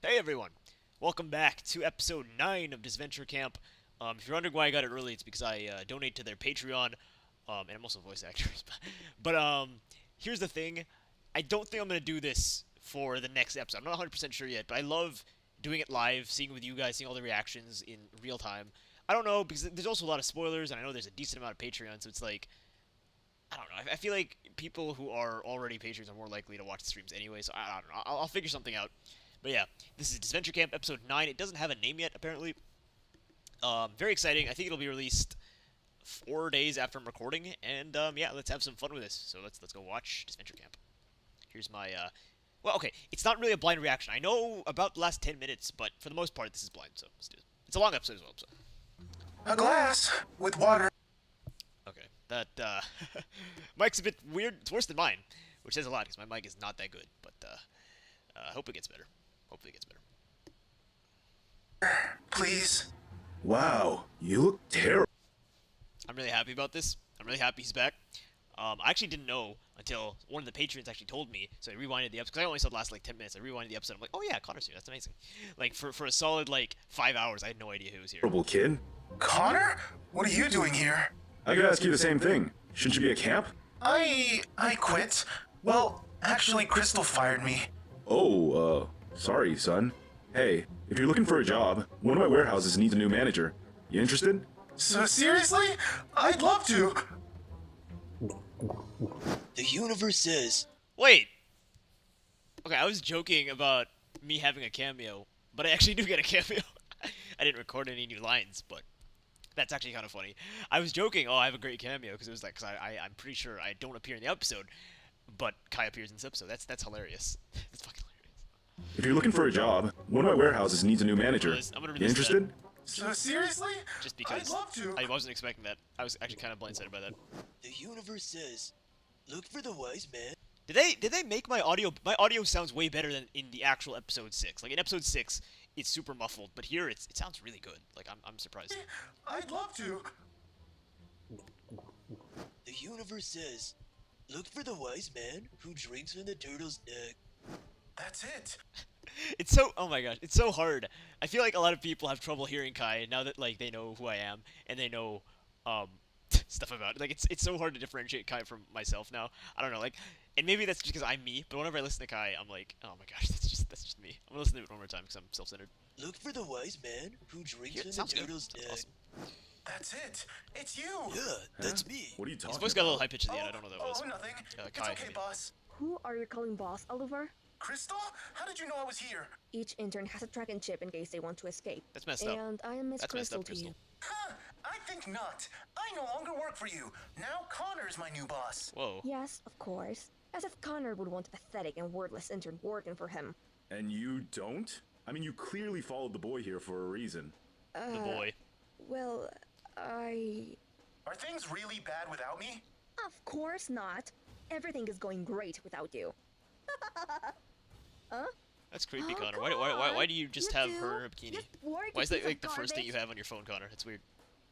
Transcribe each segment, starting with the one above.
Hey everyone! Welcome back to episode 9 of Disventure Camp. If you're wondering why I got it early, it's because I donate to their Patreon, and I'm also a voice actor. But here's the thing. I don't think I'm going to do this for the next episode. I'm not 100% sure yet, but I love doing it live, seeing with you guys, seeing all the reactions in real time. I don't know, because there's also a lot of spoilers, and I know there's a decent amount of Patreon, so it's like, I don't know. I feel like people who are already patrons are more likely to watch the streams anyway, so I don't know. I'll figure something out. But yeah, this is Disventure Camp episode 9. It doesn't have a name yet, apparently. Very exciting. I think it'll be released 4 days after I'm recording, and yeah, let's have some fun with this. So let's go watch Disventure Camp. Here's my well, okay, it's not really a blind reaction. I know about the last 10 minutes, but for the most part, this is blind. So let's do it. It's a long episode as well. So. A glass with water. Okay, that mic's a bit weird. It's worse than mine, which says a lot because my mic is not that good. But I hope it gets better. Hopefully, it gets better. Please. Wow, you look terrible. I'm really happy about this. I'm really happy he's back. I actually didn't know until one of the patrons actually told me, so I rewinded the episode, because I only saw the last, like, 10 minutes. I rewinded the episode, I'm like, oh yeah, Connor's here, that's amazing. Like, for a solid, like, 5 hours, I had no idea who was here. Terrible kid. Connor? What are you doing here? I could ask you the same thing. Shouldn't you be at camp? I quit. Well, actually, Crystal fired me. Oh, sorry, son. Hey, if you're looking for a job, one of my warehouses needs a new manager. You interested? So seriously? I'd love to. The universe says. Wait! Okay, I was joking about me having a cameo, but I actually do get a cameo. I didn't record any new lines, but that's actually kind of funny. I was joking, oh, I have a great cameo, because it was like, because I'm pretty sure I don't appear in the episode, but Kai appears in this episode. That's hilarious. That's fucking hilarious. If you're looking for a job, one of my warehouses needs a new manager. I'm gonna You interested? So seriously? Just because I'd love to. I wasn't expecting that. I was actually kind of blindsided by that. The universe says. Look for the wise man. Did they make my audio? My audio sounds way better than in the actual episode 6. Like in episode 6, it's super muffled, but here it sounds really good. Like I'm surprised. I'd love to. The universe says. Look for the wise man who drinks from the turtle's neck. That's it. It's so, oh my gosh, it's so hard. I feel like a lot of people have trouble hearing Kai now that like they know who I am and they know stuff about it. Like it's so hard to differentiate Kai from myself now. I don't know, like, and maybe that's just because I'm me. But whenever I listen to Kai, I'm like, oh my gosh, that's just me. I'm gonna listen to it one more time because I'm self-centered. Look for the wise man who drinks Yeah, from the sounds good. turtle's That's neck. awesome. That's it. It's you. Yeah, that's me. What are you talking His voice got a little about? high pitched at the end. I don't know what that was. Oh, nothing. It's Kai, okay, maybe. boss. Who are you calling boss, Oliver? Crystal? How did you know I was here? Each intern has a tracking chip in case they want to escape. That's messed up. And I am Miss That's messed Crystal up, to you. Crystal. Huh, I think not. I no longer work for you. Now Connor's my new boss. Whoa. Yes, of course. As if Connor would want a pathetic and wordless intern working for him. And you don't? I mean, you clearly followed the boy here for a reason. The boy. Well, I... Are things really bad without me? Of course not. Everything is going great without you. Huh? That's creepy, Oh, Connor. come Why on. do you just You have two, her in her bikini? just work Why is a that piece like of the first thing you garbage. have on your phone, Connor? It's weird.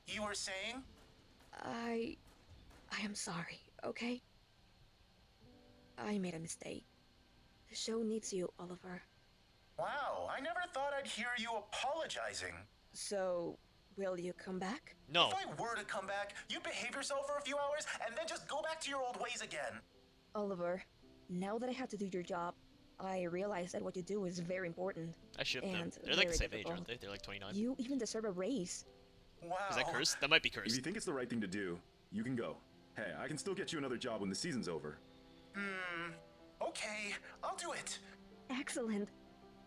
You were saying? I am sorry, okay? I made a mistake. The show needs you, Oliver. Wow, I never thought I'd hear you apologizing. So, will you come back? No. If I were to come back, you'd behave yourself for a few hours and then just go back to your old ways again. Oliver, now that I have to do your job, I realize that what you do is very important. I shipped them. And They're like the very same age, aren't they? difficult. They're like 29. You even deserve a raise. Wow. Is that cursed? That might be If cursed. you think it's the right thing to do, you can go. Hey, I can still get you another job when the season's over. Okay, I'll do it. Excellent.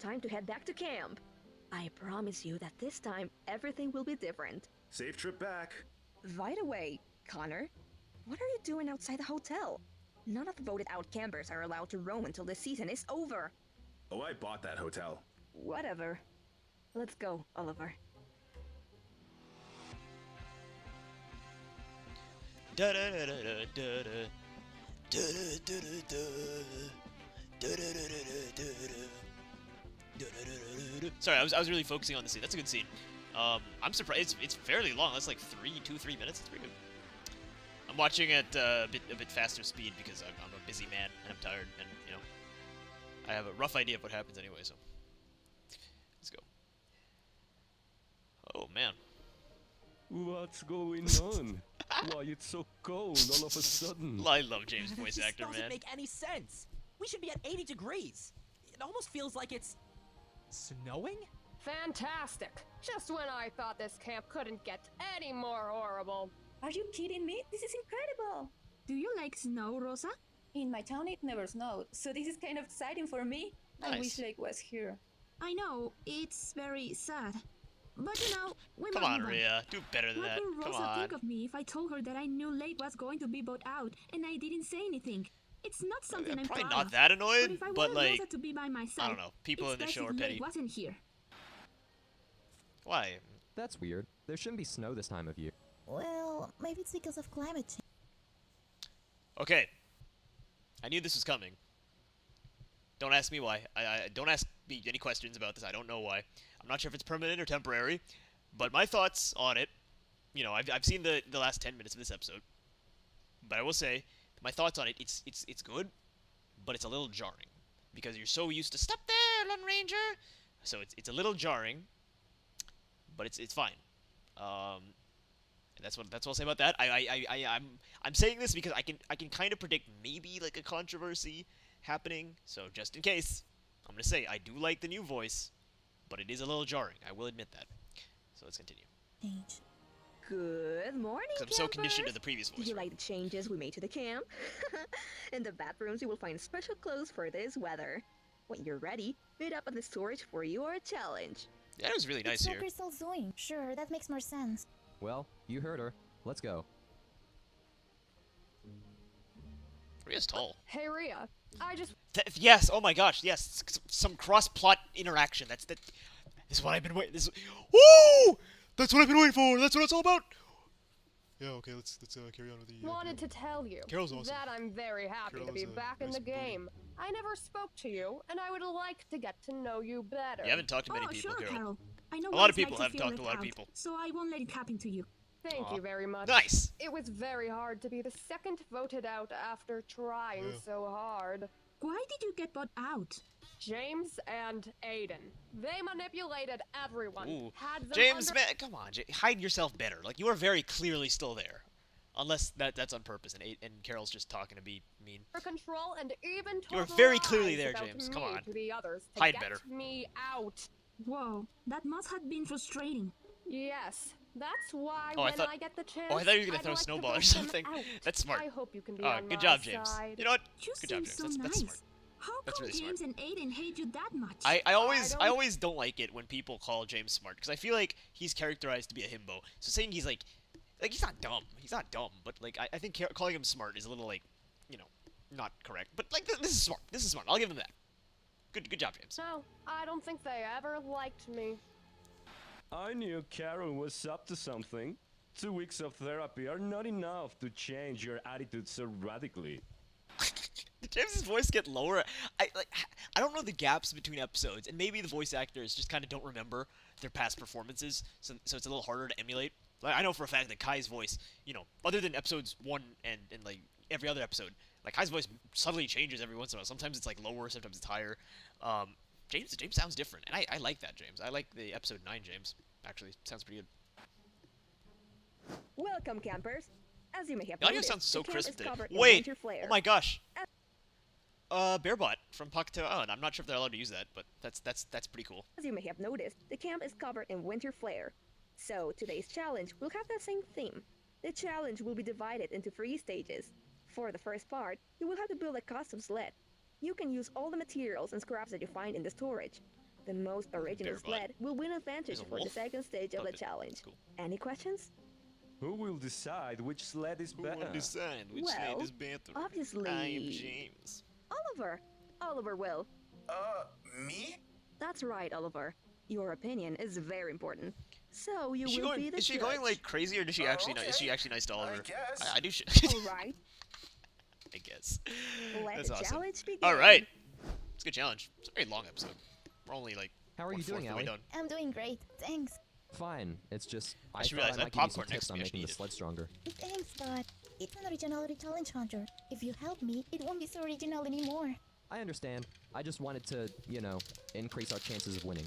Time to head back to camp. I promise you that this time everything will be different. Safe trip back. By the way, Connor, what are you doing outside the hotel? None of the voted out campers are allowed to roam until the season is over. Oh, I bought that hotel. Whatever. Let's go, Oliver. Da da da da da da. Da-da-da-da-da. Da-da-da-da-da-da. Da-da-da-da-da. Sorry, I was really focusing on the scene. That's a good scene. I'm surprised. It's fairly long. That's like 3 minutes. It's pretty good. I'm watching at a bit faster speed because I'm a busy man and I'm tired and you know I have a rough idea of what happens anyway. So Oh man. What's going on? Why it's so cold all of a sudden? I love James' voice This actor, doesn't man. make any sense. We should be at 80 degrees. It almost feels like it's snowing. Fantastic! Just when I thought this camp couldn't get any more horrible. Are you kidding me? This is incredible! Do you like snow, Rosa? In my town, it never snowed, so this is kind of exciting for me. I Nice. wish Lake was here. I know, it's very sad. But you know, we Come might on, move Rhea. Do better than What that. would Come Rosa on. think of me if I told her that I knew Lake was going to be bought out and I didn't say anything? It's not something I'm Probably proud not of. that But annoyed, if I but wanted like, Rosa to be by my side, I don't know. People it's in the best show if are Lake petty. wasn't here. Why? That's weird. There shouldn't be snow this time of year. Well, maybe it's because of climate change. Okay. I knew this was coming. Don't ask me why. I don't ask me any questions about this. I don't know why. I'm not sure if it's permanent or temporary, but my thoughts on it. You know, I've seen the last 10 minutes of this episode, but I will say my thoughts on it. It's good, but it's a little jarring because you're so used to stop there, Lone Ranger. So it's a little jarring, but it's fine. And that's what I'll say about that. I'm saying this because I can kind of predict maybe like a controversy happening. So just in case, I'm gonna say I do like the new voice, but it is a little jarring. I will admit that. So let's continue. Change. Good morning, Because I'm so conditioned to the previous voice. Did you like the changes we made to the camp? In the bathrooms, you will find special clothes for this weather. When you're ready, meet up at the storage for your challenge. Yeah, it was really nice It's what here. Crystal's doing. Sure, that makes more sense. Well, you heard her. Let's go. Rhea's tall. Hey Rhea, I just Yes. Oh my gosh. Yes. Some cross-plot interaction. This is what I've been waiting. Woo! That's what I've been waiting for. That's what it's all about. Yeah. Okay. Let's carry on with the. wanted to tell you Carol's awesome. that I'm very happy to be Carol's a back in nice the booty. game. I never spoke to you, and I would like to get to know you better. You haven't talked to many Oh, people, sure, Carol. Carol. I know A what lot of it's like people to have feel talked to a left lot of out, people. so I won't let it happen to you. Thank you very much. Nice. It was very hard to be the second voted out after trying so hard. Why did you get bought out? James and Aiden. They manipulated everyone. Ooh. Had them James, under- man, come on. Hide yourself better. Like you are very clearly still there, unless that's on purpose. And Carol's just talking to be mean. for control and even You were told very lies clearly there, about James. me Come on. to the others to Hide get better. me out. Whoa, that must have been frustrating. Yes, that's why Oh, I when throw I get the chance, Oh, I thought you were gonna I'd throw a like to snowball or vote them something. out. That's smart. I hope you can be Oh, on good my job, James. side. You know what? You Good job, seem James. so That's nice. smart. How That's come really smart. James and Aiden hate you that much? I always don't- I always don't like it when people call James smart because I feel like he's characterized to be a himbo. So saying he's like he's not dumb. He's not dumb, but like I think calling him smart is a little like, you know, not correct. But like this is smart. This is smart. I'll give him that. Good job, James. No, I don't think they ever liked me. I knew Carol was up to something. 2 weeks of therapy are not enough to change your attitude so radically. Did James's voice get lower? I don't know the gaps between episodes, and maybe the voice actors just kind of don't remember their past performances, so it's a little harder to emulate. Like, I know for a fact that Kai's voice, you know, other than episodes 1 and like every other episode, like Kai's voice subtly changes every once in a while. Sometimes it's like lower, sometimes it's higher. James sounds different, and I like that James. I like the episode 9 James. Actually, sounds pretty good. Welcome, campers. As you may have The audio noticed, sounds so the camp crisp is today. covered in Wait! winter flare. Oh my gosh! Bearbot from Pakuto. Oh, and I'm not sure if they're allowed to use that, but that's pretty cool. As you may have noticed, the camp is covered in winter flare. So today's challenge will have the same theme. The challenge will be divided into 3 stages. For the first part, you will have to build a custom sled. You can use all the materials and scraps that you find in the storage. The most original Bearbot. sled will win advantage There's a for the wolf? second stage of Oh, the good. challenge. That's cool. Any questions? Who will decide which sled is better? decide which Well, better? obviously- I am James. Oliver! Oliver will. Me? That's right, Oliver. Your opinion is very important. So you Is she will going? be the Is she judge. going like crazy, or does she actually? Is she okay. actually nice to Oliver? guess. I do. All right. I guess. Let That's the awesome. challenge begin. All right. It's a good challenge. It's a very long episode. We're only like. How are you doing, Allie? Allie? Done. I'm doing great. Thanks. Fine. It's just I just thought realized I I might had give you some popcorn next tips to on me. I should making eat the it. sled stronger. Thanks, but it's an originality challenge hunter. If you help me, it won't be so original anymore. I understand. I just wanted to, you know, increase our chances of winning.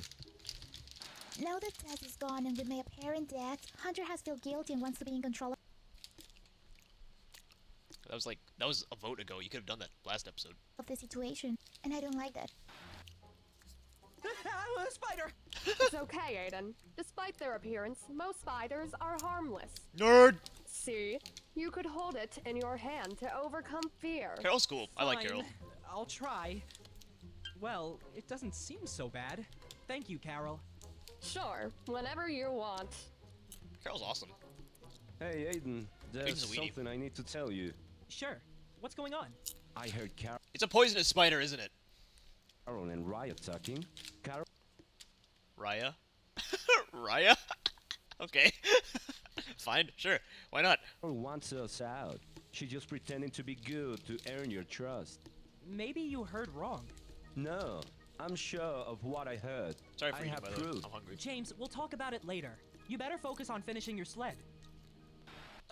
Now that Tess is gone and with my apparent death, Hunter has felt guilty and wants to be in control That was a vote ago. You could have done that last episode. of the situation, and I don't like that. A spider! It's okay, Aiden. Despite their appearance, most spiders are harmless. Nerd! See? You could hold it in your hand to overcome fear. Carol's cool. I like Fine. Carol. I'll try. Well, it doesn't seem so bad. Thank you, Carol. Sure, whenever you want. Carol's awesome. Hey, Aiden, there's Aiden's a weenie. something I need to tell you. Sure. What's going on? I heard It's a poisonous spider, isn't it? Carol and Raya talking. Carol Raya? Raya? Okay. Fine, sure. Why not? wants us out. She's just pretending to be good to earn your trust. Maybe you heard wrong. No, I'm sure of what I heard. Sorry for I eating, have by the way. proof. I'm hungry. James, we'll talk about it later. You better focus on finishing your sled.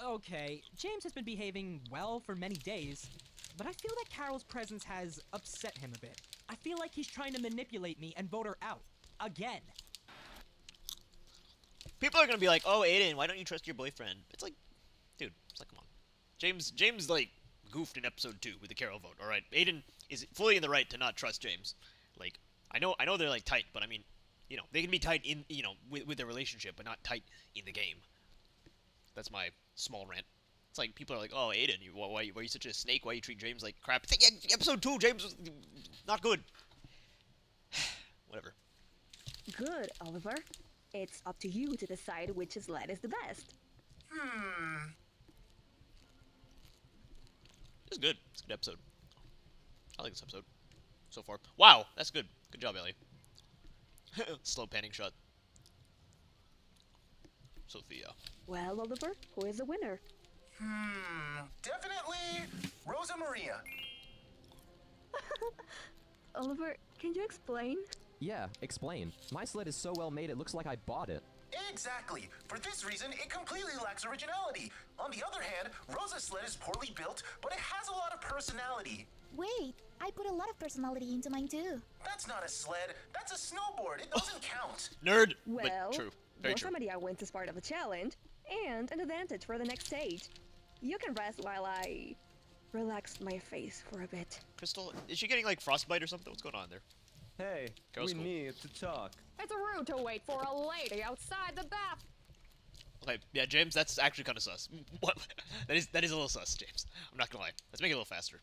Okay, James has been behaving well for many days, but I feel that Carol's presence has upset him a bit. I feel like he's trying to manipulate me and vote her out. Again. People are gonna be like, "Oh, Aiden, why don't you trust your boyfriend?" It's like, dude, it's like, come on. James like goofed in episode 2 with the Carol vote. All right, Aiden is fully in the right to not trust James. Like, I know they're like tight, but I mean, you know, they can be tight in with their relationship, but not tight in the game. That's my small rant. It's like people are like, "Oh, Aiden, why are you such a snake? Why you treat James like crap?" It's like, yeah, episode 2, James was not good. Whatever. Good, Oliver. It's up to you to decide which sled is the best. It's good. It's a good episode. I like this episode so far. Wow, that's good. Good job, Ellie. Slow panning shot. Sophia. Well, Oliver, who is the winner? Definitely Rosa Maria. Oliver, can you explain? Yeah, explain. My sled is so well made it looks like I bought it. Exactly. For this reason, it completely lacks originality. On the other hand, Rosa's sled is poorly built, but it has a lot of personality. Wait, I put a lot of personality into mine too. That's not a sled. That's a snowboard. It doesn't count. Nerd. Well, but true. Very Rosa true. Maria wins as part of the challenge, and an advantage for the next stage. You can rest while I relax my face for a bit. Crystal, is she getting like frostbite or something? What's going on there? Hey, Carol's we cool. need to talk. It's rude to wait for a lady outside the bath. Okay, yeah, James, that's actually kind of sus. What? That is a little sus, James. I'm not gonna lie. Let's make it a little faster.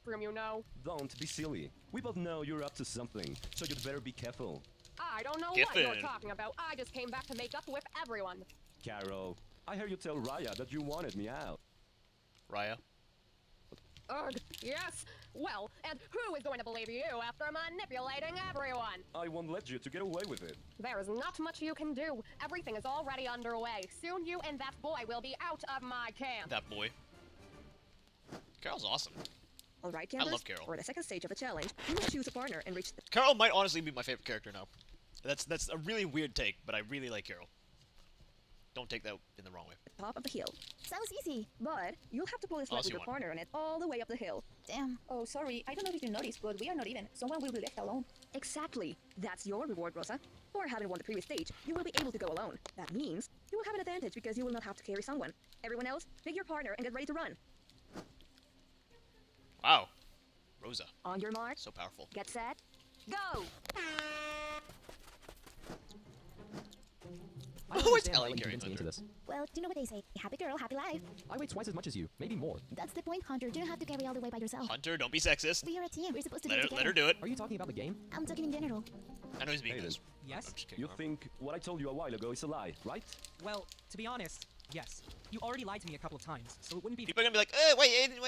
From you know. Don't be silly. We both know you're up to something, so you'd better be careful. I don't know what Giffen. you're talking about. I just came back to make up with everyone. Carol, I heard you tell Raya that you wanted me out. Raya. Ugh, yes. Well, and who is going to believe you after manipulating everyone? I won't let you to get away with it. There's not much you can do. Everything is already underway. Soon you and that boy will be out of my camp. That boy. Carol's awesome. All right, I campers, love Carol. for the second stage of the challenge, you must choose a partner and reach the Carol might honestly be my favorite character now. That's a really weird take, but I really like Carol. Don't take that in the wrong way. top of the hill. Sounds easy. But you'll have to pull a sled Unless with you your want. partner on it all the way up the hill. Damn. Oh, sorry. I don't know if you noticed, but we are not even. Someone will be left alone. Exactly. That's your reward, Rosa. For having won the previous stage, you will be able to go alone. That means you will have an advantage because you will not have to carry someone. Everyone else, pick your partner and get ready to run. Wow. Rosa. On your mark, So powerful. get set, go! I don't Oh, it's understand why Ellie you carrying convinced me into Hunter. this. Well, you know what they say. Happy girl, happy life. I weigh twice as much as you, maybe more. That's the point, Hunter. You don't have to carry all the way by yourself. Hunter, don't be sexist. We are a team. We're supposed to do Let it her, together. let her do it. Are you talking about the game? I'm talking in general. I know he's being Aiden. nice. Yes? I'm just kidding. You think what I told you a while ago is a lie, right? Well, to be honest, yes. You already lied to me a couple of times, so it wouldn't be People are gonna be like, wait, Aiden,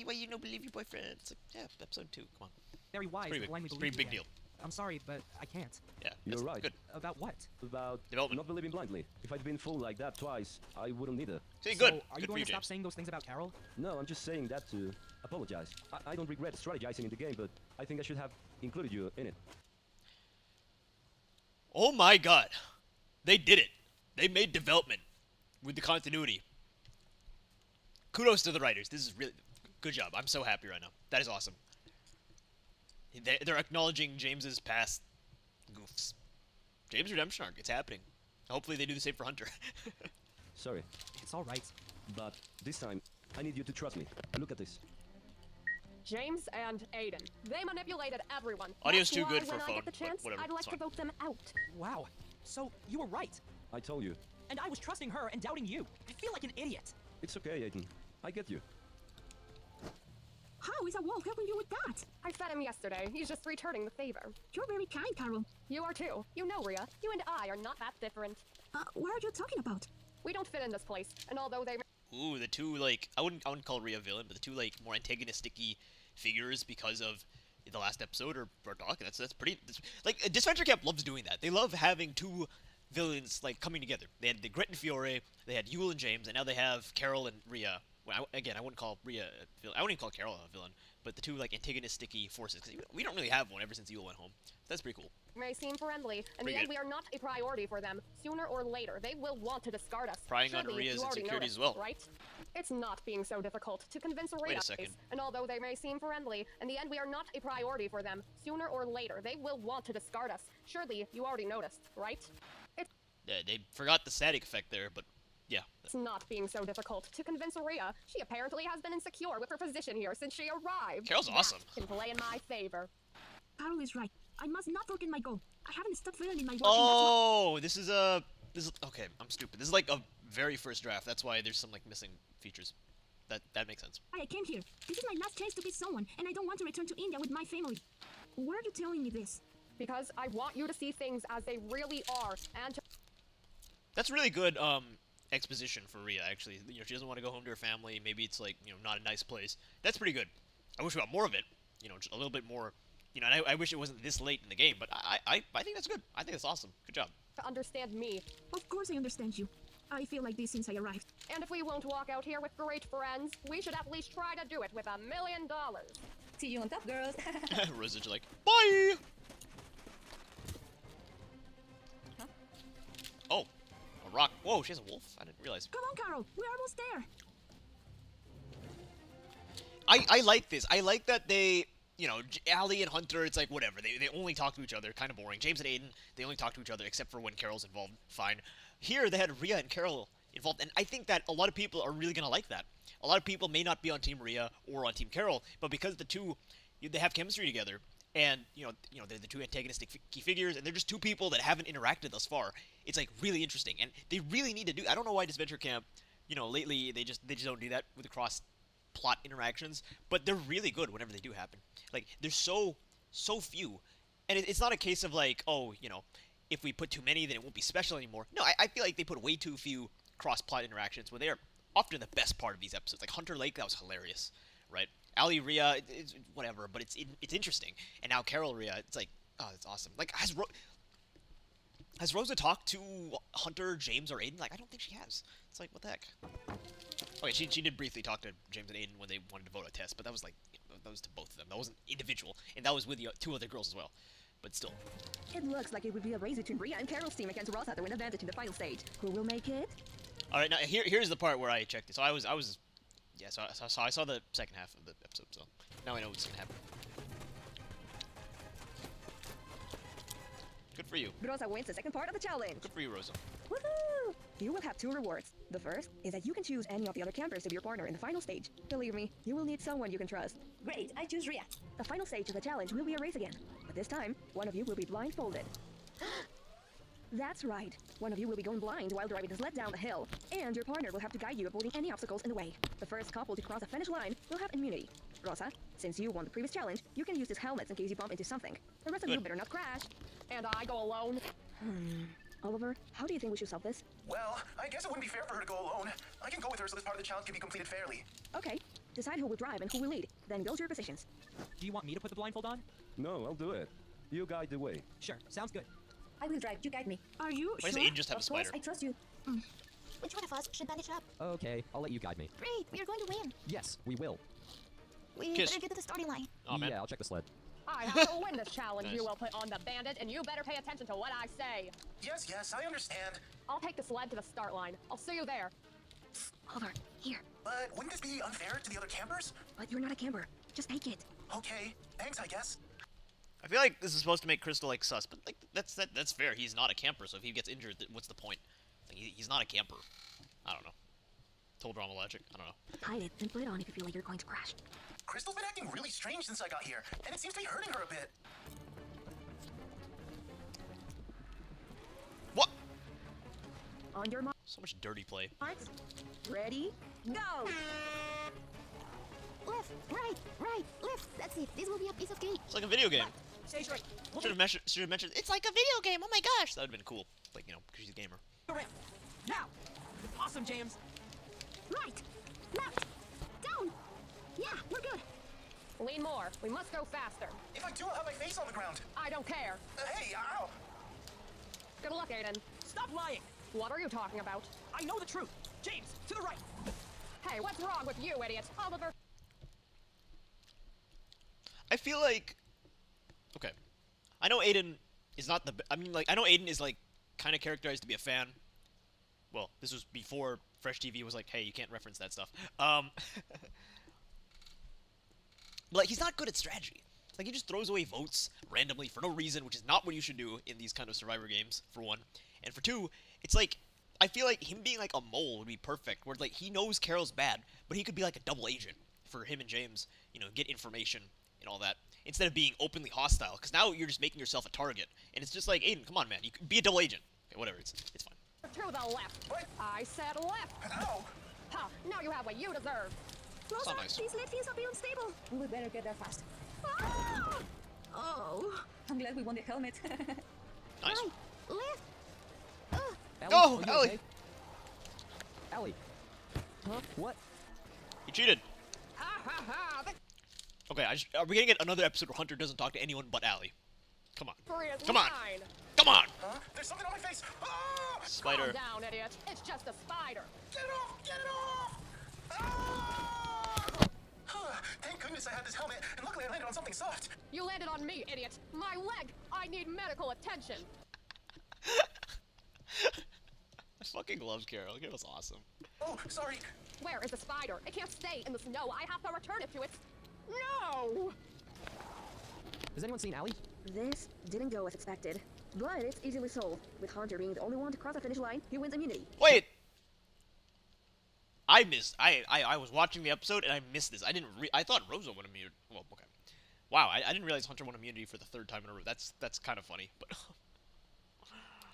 wait, you don't believe your boyfriend. It's like, yeah, episode 2, come on. very wise pretty to big. blindly It's a believe pretty you big again. I'm sorry, but I can't. Yeah, You're that's right. Good. About what? About Development. not believing blindly. If I'd been fooled like that twice, I wouldn't need her. See, So, good. are you Good for going you, to stop James. saying those things about Carol? No, I'm just saying that to apologize. I don't regret strategizing in the game, but I think I should have included you in it. Oh my god. They did it. They made development with the continuity. Kudos to the writers. This is really good job. I'm so happy right now. That is awesome. They're acknowledging James's past goofs. James Redemption arc, it's happening. Hopefully they do the same for Hunter. Sorry, It's all right. but this time, I need you to trust me. Look at this. James and Aiden. They manipulated everyone. Audio's That's too good why for when I phone, get the but chance, whatever, I'd like it's to fine. vote them out. Wow. So you were right. I told you. And I was trusting her and doubting you. I feel like an idiot. It's okay, Aiden. I get you. How is a wolf helping you with that? I fed him yesterday. He's just returning the favor. You're very kind, Carol. You are too. You know, Rhea. You and I are not that different. What are you talking about? We don't fit in this place, and although they Ooh, the two, like, I wouldn't call Rhea a villain, but the two, like, more antagonistic-y figures because of the last episode are talking. That's pretty, like, Disventure Camp loves doing that. They love having two villains, like, coming together. They had the Grit and Fiore, they had Yule and James, and now they have Carol and Rhea. Well, again, I wouldn't call Rhea a villain. I wouldn't even call Carol a villain, but the two, like, antagonistic-y forces, because we don't really have one ever since Yule went home. That's pretty cool. may seem friendly, in Pretty the end good. we are not a priority for them. Sooner or later, they will want to discard us. Prying on Surely Rhea's you already insecurities noticed, as well. right? It's not being so difficult to convince Wait Rhea. a second. And although they may seem friendly, in the end we are not a priority for them. Sooner or later, they will want to discard us. Surely you already noticed, right? Yeah, they forgot the static effect there, but yeah. It's not being so difficult to convince Rhea. She apparently has been insecure with her position here since she arrived. Carol's That awesome. can play in my favor. Carol is right. I must not forget my goal. I haven't stopped feeling in my work. Oh, this is okay. I'm stupid. This is like a very first draft. That's why there's some like missing features. That makes sense. I came here. This is my last chance to be someone, and I don't want to return to India with my family. Why are you telling me this? Because I want you to see things as they really are, and to That's really good exposition for Rhea. Actually, you know, she doesn't want to go home to her family. Maybe it's like, you know, not a nice place. That's pretty good. I wish we got more of it. You know, just a little bit more. You know, and I wish it wasn't this late in the game. But I think that's good. I think that's awesome. Good job. understand me. Of course I understand you. I feel like this since I arrived. And if we won't walk out here with great friends, we should at least try to do it with $1 million. See you on top, girls. Rosa's like, bye. Oh, a rock. Whoa, she has a wolf. I didn't realize. Come on, Carol. We're almost there. I like this. I like that they, you know, Allie and Hunter, it's like, whatever. They only talk to each other. Kind of boring. James and Aiden, they only talk to each other except for when Carol's involved. Fine. Here, they had Rhea and Carol involved, and I think that a lot of people are really going to like that. A lot of people may not be on Team Rhea or on Team Carol, but because the two, they have chemistry together, and, you know, they're the two antagonistic key figures, and they're just two people that haven't interacted thus far. It's, like, really interesting, and they really need to do. I don't know why Disventure Camp, you know, lately they just don't do that with the cross-plot interactions, but they're really good whenever they do happen. Like, there's so few, and it's not a case of, like, oh, you know, if we put too many, then it won't be special anymore. No, I feel like they put way too few cross-plot interactions where they are often the best part of these episodes. Like Hunter Lake, that was hilarious, right? Ali, Rhea, it's whatever, but it's interesting. And now Carol, Rhea, it's like, oh, it's awesome. Like, has Rosa talked to Hunter, James, or Aiden? Like, I don't think she has. It's like, what the heck? Okay, she did briefly talk to James and Aiden when they wanted to vote a test, but that was like, that was to both of them. That wasn't individual, and that was with the two other girls as well. But still. It looks like it would be a race between Rhea and Carol's team against Rosa to win advantage in the final stage. Who will make it? All right, now here's the part where I checked it. So I saw the second half of the episode. So now I know what's gonna happen. Good for you. Rosa wins the second part of the challenge. Good for you, Rosa. Woohoo! You will have two rewards. The first is that you can choose any of the other campers to be your partner in the final stage. Believe me, you will need someone you can trust. Great, I choose Rhea. The final stage of the challenge will be a race again, but this time, one of you will be blindfolded. That's right. One of you will be going blind while driving the sled down the hill, and your partner will have to guide you avoiding any obstacles in the way. The first couple to cross the finish line will have immunity. Rosa, since you won the previous challenge, you can use these helmets in case you bump into something. The rest of you better not crash. And I go alone. Oliver, how do you think we should solve this? Well, I guess it wouldn't be fair for her to go alone. I can go with her so this part of the challenge can be completed fairly. Okay, decide who will drive and who will lead, then go to your positions. Do you want me to put the blindfold on? No, I'll do it. You guide the way. Sure, sounds good. I will drive, you guide me. Are you Why does sure? Aiden just have a Of course, spider? I trust you. Which one of us should bandage up? Okay, I'll let you guide me. Great, we are going to win. Yes, we will. We Kiss. better get to the starting line. Oh, man. Yeah, I'll check the sled. I have to win this challenge. Nice. You will put on the bandit, and you better pay attention to what I say. Yes, I understand. I'll take the sled to the start line. I'll see you there. Oliver, here. But wouldn't this be unfair to the other campers? But you're not a camper. Just take it. Okay, thanks, I guess. I feel like this is supposed to make Crystal like sus, but like that's fair. He's not a camper, so if he gets injured, what's the point? Like, he's not a camper. I don't know. Total drama logic. I don't know. Hide it and put it on if you feel like you're going to crash. Crystal's been acting really strange since I got here, and it seems to be hurting her a bit. What? On your mark. So much dirty play. Ready? Go! Left, right, left. That's it. This will be a piece of cake. It's like a video game. Stay straight. Should have mentioned. It's like a video game. Oh my gosh, that would have been cool. Like, you know, because she's a gamer. Now. Awesome, James. Right, left, down. Yeah, we're good. Lean more. We must go faster. If I do, I'll have my face on the ground. I don't care. Hey, ow! Good luck, Aiden. Stop lying. What are you talking about? I know the truth. James, to the right. Hey, what's wrong with you, idiot? Oliver. I feel like. Okay. I know Aiden is not the. I mean, like, I know Aiden is, like, kind of characterized to be a fan. Well, this was before Fresh TV was like, hey, you can't reference that stuff. But, like, he's not good at strategy. Like, he just throws away votes randomly for no reason, which is not what you should do in these kind of Survivor games, for one. And for two, it's like, I feel like him being, like, a mole would be perfect, where, like, he knows Carol's bad, but he could be, like, a double agent for him and James, you know, get information and all that, instead of being openly hostile, because now you're just making yourself a target. And it's just like, Aiden, come on, man, you can be a double agent. Okay, whatever, it's fine. To the left. What? I said left. Ow! Ha! Now you have what you deserve. Rosa, not nice. these lead feels a bit unstable. We better get there fast. Ah! Oh. I'm glad we won the helmet. Nice. Right, left. Ellie, Oh, are you Ellie! okay? Ellie. Huh? What? He cheated. Ha ha ha! The Okay, are we gonna get another episode where Hunter doesn't talk to anyone but Allie? Come on. free is Come on. mine. Come on! Huh? There's something on my face! Ah! Spider. Calm down, idiot. It's just a spider. Get it off! Get it off! Ah! Thank goodness I had this helmet, and luckily I landed on something soft. You landed on me, idiot. My leg. I need medical attention. I fucking love Carol. Carol's awesome. Oh, sorry. Where is the spider? It can't stay in the snow. I have to return it to its... No! Has anyone seen Allie? This didn't go as expected, but it's easily solved. With Hunter being the only one to cross the finish line, he wins immunity. Wait! I missed. I was watching the episode and I missed this. I thought Rosa won immunity. Well, okay. Wow, I didn't realize Hunter won immunity for the third time in a row. That's kind of funny, but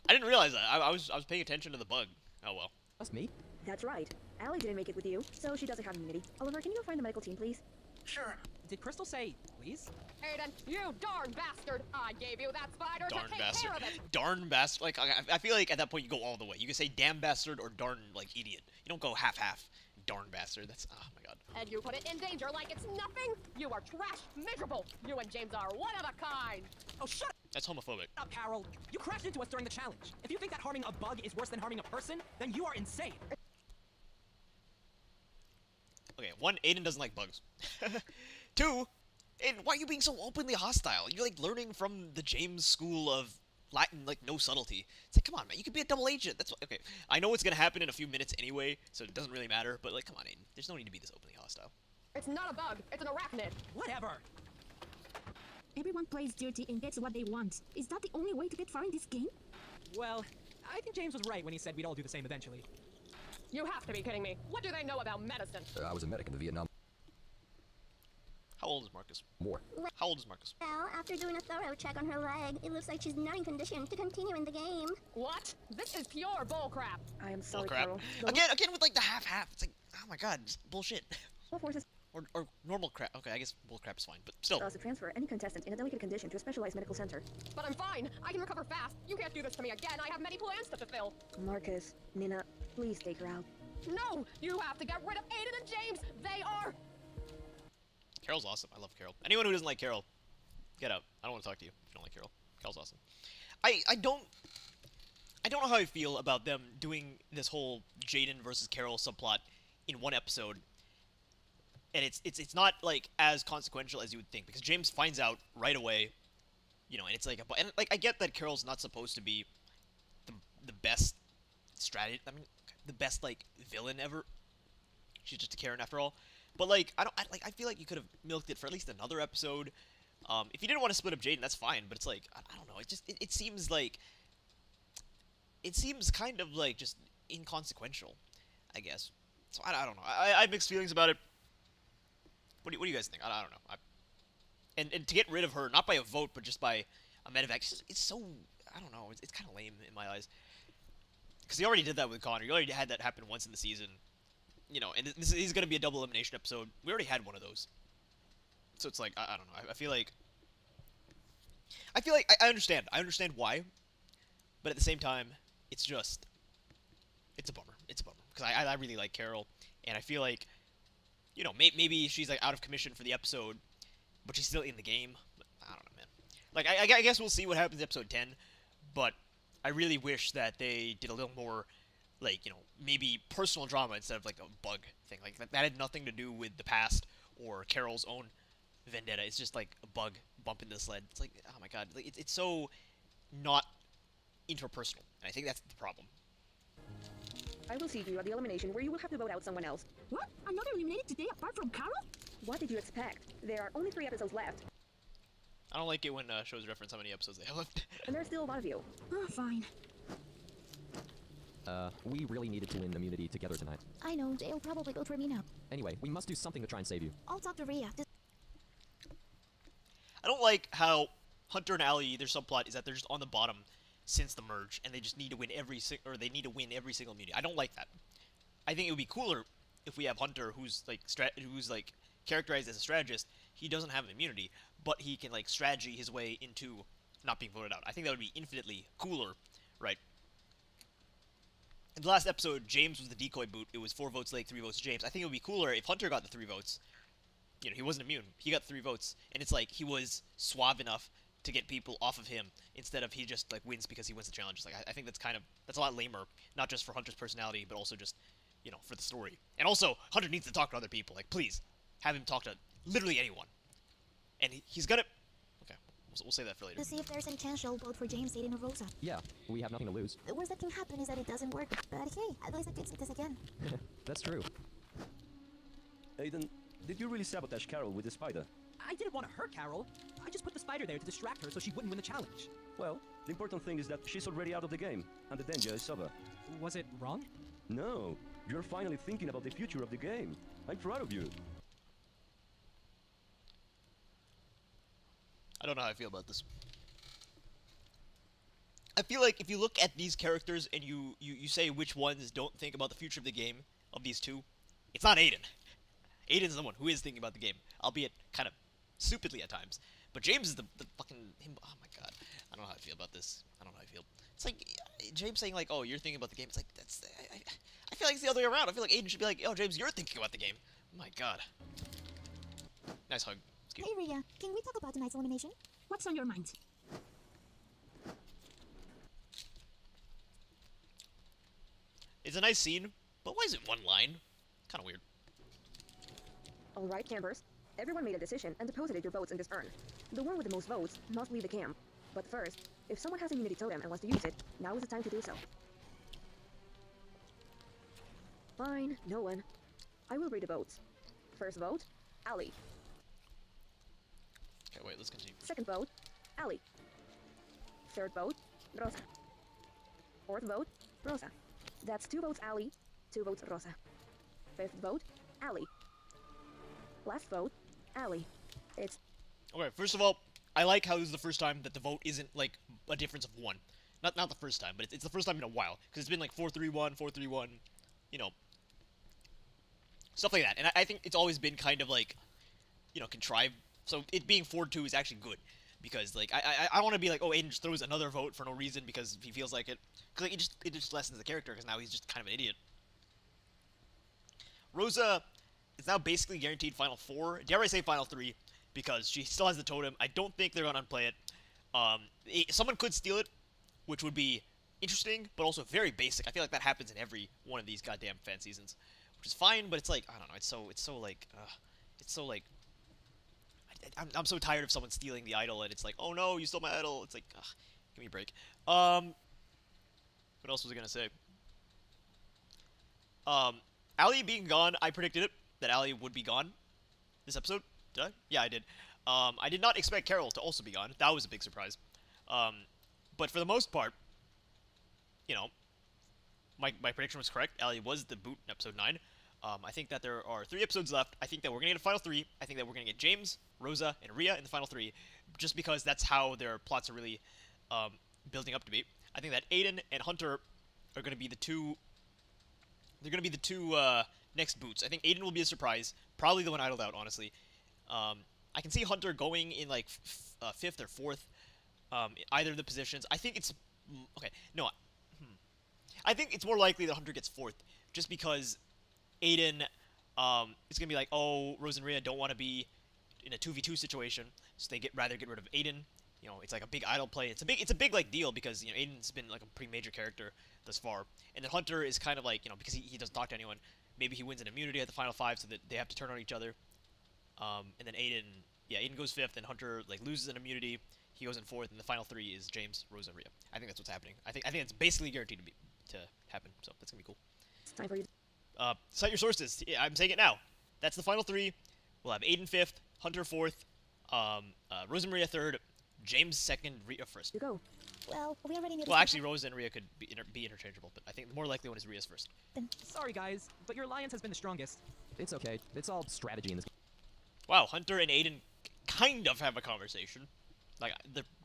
I didn't realize that. I was paying attention to the bug. Oh well. That's me. That's right. Allie didn't make it with you, so she doesn't have immunity. Oliver, can you go find the medical team, please? Sure. Did Crystal say, please? Aiden, you darn bastard! I gave you that spider Darn to take bastard. care of it. Darn bastard. Like, I feel like at that point you go all the way. You can say damn bastard or darn, like, idiot. You don't go half-half. Darn bastard. That's, oh my god. And you put it in danger like it's nothing? You are trash, miserable. You and James are one of a kind. Oh, shut That's homophobic. up, Carol. You crashed into us during the challenge. If you think that harming a bug is worse than harming a person, then you are insane. Okay, one, Aiden doesn't like bugs. Two, Aiden, why are you being so openly hostile? You're, like, learning from the James school of Latin, like, no subtlety. It's like, come on, man, you could be a double agent. That's what, okay. I know what's gonna happen in a few minutes anyway, so it doesn't really matter, but, like, come on, Aiden. There's no need to be this openly hostile. It's not a bug. It's an arachnid. Whatever. Everyone plays dirty and gets what they want. Is that the only way to get far in this game? Well, I think James was right when he said we'd all do the same eventually. You have to be kidding me. What do they know about medicine? I was a medic in the Vietnam. How old is Marcus? War. How old is Marcus? Well, after doing a thorough check on her leg, it looks like she's not in condition to continue in the game. What? This is pure bullcrap. I am sorry, Bullcrap. Carol. Again with, like, the half-half. It's like, oh my god, just bullshit. Special forces Or normal crap. Okay, I guess bullcrap is fine, but still. us to transfer any contestant in a delicate condition to a specialized medical center. But I'm fine. I can recover fast. You can't do this to me again. I have many plans to fulfill. Marcus, Nina, please take her out. No! You have to get rid of Aiden and James! They are... Carol's awesome. I love Carol. Anyone who doesn't like Carol, get out. I don't want to talk to you if you don't like Carol. Carol's awesome. I don't know how I feel about them doing this whole Jaden versus Carol subplot in one episode. And it's not, like, as consequential as you would think, because James finds out right away, you know, and it's like and like I get that Carol's not supposed to be the best strategy. I mean, the best, like, villain ever. She's just a Karen after all. But, like, I feel like you could have milked it for at least another episode If you didn't want to split up Jaden, that's fine. But it's like I don't know. It seems like it seems kind of like just inconsequential, I guess. So I don't know. I have mixed feelings about it. What do you guys think? I don't know. And to get rid of her, not by a vote, but just by a medevac, it's so I don't know. It's kind of lame in my eyes. Because he already did that with Connor. You already had that happen once in the season. You know, and this is going to be a double elimination episode. We already had one of those. So it's like, I don't know. I feel like I understand. I understand why. But at the same time, it's just, it's a bummer. It's a bummer. Because I really like Carol. And I feel like, you know, maybe she's like out of commission for the episode, but she's still in the game. But I don't know, man. Like, I guess we'll see what happens in episode 10. But I really wish that they did a little more, like, you know, maybe personal drama instead of, like, a bug thing. Like, that had nothing to do with the past or Carol's own vendetta. It's just, like, a bug bumping the sled. It's like, oh my god. Like, it's so not interpersonal. And I think that's the problem. I will see you at the elimination where you will have to vote out someone else. What? Another eliminated today apart from Carol? What did you expect? There are only 3 episodes left. I don't like it when shows reference how many episodes they have left. And there's still a lot of you. Oh, fine. We really needed to win immunity together tonight. I know, they'll probably vote for me now. Anyway, we must do something to try and save you. I'll talk to Rhea. I don't like how Hunter and Allie, their subplot is that they're just on the bottom since the merge, and they just need to win every single immunity. I don't like that. I think it would be cooler if we have Hunter, who's like characterized as a strategist. He doesn't have an immunity, but he can like strategy his way into not being voted out. I think that would be infinitely cooler, right? In the last episode, James was the decoy boot. It was 4 votes Lake, 3 votes James. I think it would be cooler if Hunter got the 3 votes. You know, he wasn't immune. He got 3 votes, and it's like he was suave enough to get people off of him instead of he just like wins because he wins the challenge. Like I think that's a lot lamer, not just for Hunter's personality, but also just, you know, for the story. And also, Hunter needs to talk to other people. Like, please have him talk to literally anyone. And he's gonna. Okay, we'll say that for later. To see if there's any chance she'll vote for James, Aiden, or Rosa. Yeah, we have nothing to lose. The worst that can happen is that it doesn't work. But hey, at least I can see this again. That's true. Aiden, did you really sabotage Carol with the spider? I didn't want to hurt Carol. I just put the spider there to distract her so she wouldn't win the challenge. Well, the important thing is that she's already out of the game, and the danger is over. Was it wrong? No, you're finally thinking about the future of the game. I'm proud of you. I don't know how I feel about this. I feel like if you look at these characters and you say which ones don't think about the future of the game, of these two, it's not Aiden. Aiden's the one who is thinking about the game, albeit kind of stupidly at times. But James is the fucking him. Oh my god, I don't know how I feel about this. I don't know how I feel. It's like James saying like, "Oh, you're thinking about the game." It's like that's. I feel like it's the other way around. I feel like Aiden should be like, "Oh, James, you're thinking about the game." Oh my god. Nice hug. Hey, Rhea, can we talk about tonight's elimination? What's on your mind? It's a nice scene, but why is it one line? Kind of weird. Alright, campers. Everyone made a decision and deposited your votes in this urn. The one with the most votes must leave the camp. But first, if someone has immunity totem and wants to use it, now is the time to do so. Fine, no one. I will read the votes. First vote, Ali. Okay, wait, let's continue. Second vote, Ali. Third vote, Rosa. Fourth vote, Rosa. That's 2 votes Ali, 2 votes Rosa. Fifth vote, Ali. Last vote, Ali. It's... Okay, first of all, I like how this is the first time that the vote isn't, like, a difference of 1. Not the first time, but it's the first time in a while. Because it's been, like, 4-3-1, 4-3-1, you know. Stuff like that. And I think it's always been kind of, like, you know, contrived. So it being 4-2 is actually good. Because, like, I want to be like, oh, Aiden just throws another vote for no reason because he feels like it. Because like, it just lessens the character because now he's just kind of an idiot. Rosa is now basically guaranteed Final 4. Dare I say Final 3, because she still has the totem. I don't think they're going to unplay it. Someone could steal it, which would be interesting, but also very basic. I feel like that happens in every one of these goddamn fan seasons, which is fine, but it's like, I don't know, it's so like, I'm so tired of someone stealing the idol, and it's like, oh no, you stole my idol. It's like, ugh, give me a break. What else was I gonna say? Allie being gone, I predicted it, that Allie would be gone this episode. Did I? Yeah, I did. I did not expect Carol to also be gone. That was a big surprise. But for the most part, you know, my prediction was correct. Allie was the boot in episode 9. I think that there are 3 episodes left. I think that we're going to get a final 3. I think that we're going to get James, Rosa, and Rhea in the final 3, just because that's how their plots are really building up to be. I think that Aiden and Hunter are going to be the two. They're going to be the two next boots. I think Aiden will be a surprise. Probably the one idled out, honestly. I can see Hunter going in like 5th or 4th, either of the positions. I think it's okay. No, I think it's more likely that Hunter gets 4th, just because Aiden is gonna be like, oh, Rose and Rhea don't want to be in a 2v2 situation, so they rather get rid of Aiden. You know, it's like a big idol play. It's a big like deal because Aiden's been like a pretty major character thus far, and then Hunter is kind of like because he doesn't talk to anyone. Maybe he wins an immunity at the final 5, so that they have to turn on each other. And then Aiden goes 5th, and Hunter like loses an immunity. He goes in 4th, and the final 3 is James, Rose, and Rhea. I think that's what's happening. I think it's basically guaranteed to happen. So that's gonna be cool. It's time for you. Cite your sources. Yeah, I'm saying it now. That's the final 3. We'll have Aiden 5th, Hunter 4th, Rose and Rhea 3rd, James 2nd, Rhea 1st. You go. Well, we already knew. Well, actually, Rose and Rhea could be interchangeable, but I think the more likely one is Rhea's 1st. Sorry, guys, but your alliance has been the strongest. It's okay. It's all strategy in this. Wow, Hunter and Aiden kind of have a conversation. Like,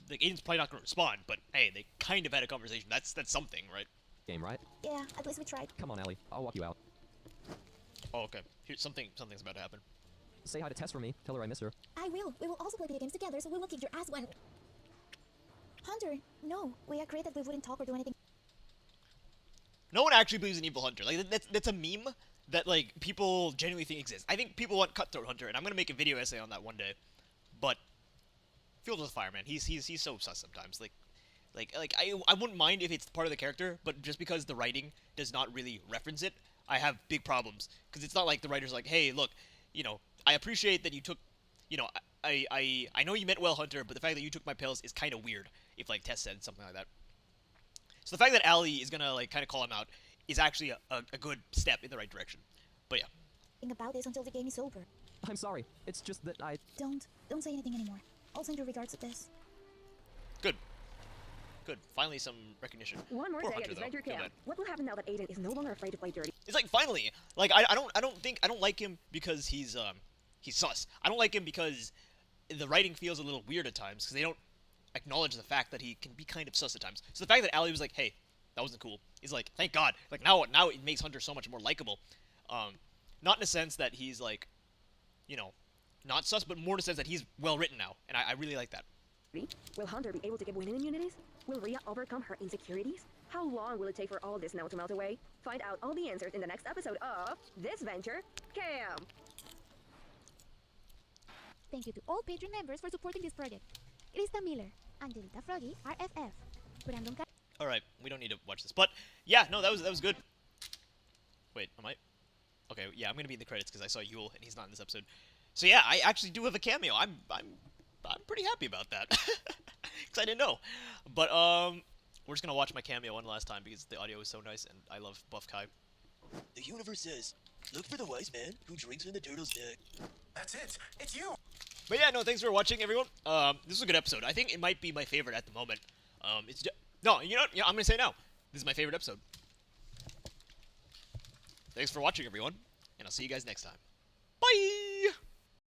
Aiden's probably not going to respond, but hey, they kind of had a conversation. That's something, right? Game, right? Yeah, at least we tried. Come on, Ellie. I'll walk you out. Oh, okay. Here's something's about to happen. Say hi to Tess for me. Tell her I miss her. I will. We will also play video games together, so we will kick your ass when... Hunter, no. We agreed that we wouldn't talk or do anything. No one actually believes in evil Hunter. Like, that's a meme that, like, people genuinely think exists. I think people want Cutthroat Hunter, and I'm going to make a video essay on that one day. But, Field with Fire, man. He's so sus sometimes. I wouldn't mind if it's part of the character, but just because the writing does not really reference it, I have big problems. Because it's not like the writer's like, hey, look, I appreciate that you took, I know you meant well, Hunter, but the fact that you took my pills is kind of weird, if, like, Tess said something like that. So the fact that Allie is gonna, like, kind of call him out is actually a good step in the right direction. But yeah. Think about this until the game is over. I'm sorry. It's just that I... Don't say anything anymore. I'll send your regards to this. Good. Finally some recognition. One more Poor day Hunter, at Disventure though. Camp. What will happen now that Aiden is no longer afraid to play dirty? It's like, finally. Like, I don't like him because he's sus. I don't like him because the writing feels a little weird at times, because they don't acknowledge the fact that he can be kind of sus at times. So the fact that Allie was like, hey, that wasn't cool, is like, thank God. Like, now it makes Hunter so much more likable. Not in a sense that he's, like, not sus, but more in a sense that he's well written now, and I really like that. Will Hunter be able to give winning immunities? Will Rhea overcome her insecurities? How long will it take for all this now to melt away? Find out all the answers in the next episode of Disventure Camp! Thank you to all Patreon members for supporting this project. Krista Miller, Angelita Froggy, RFF, Brandon Alright, we don't need to watch this, but yeah, no, that was good. Wait, am I? Okay, yeah, I'm gonna be in the credits because I saw Yule and he's not in this episode. So yeah, I actually do have a cameo. I'm pretty happy about that. Because I didn't know. But, we're just gonna watch my cameo one last time because the audio is so nice and I love Buff Kai. The universe says, look for the wise man who drinks from the turtle's neck. That's it. It's you. But yeah, no, thanks for watching, everyone. This was a good episode. I think it might be my favorite at the moment. No, you know what? Yeah, I'm gonna say now. This is my favorite episode. Thanks for watching, everyone. And I'll see you guys next time. Bye!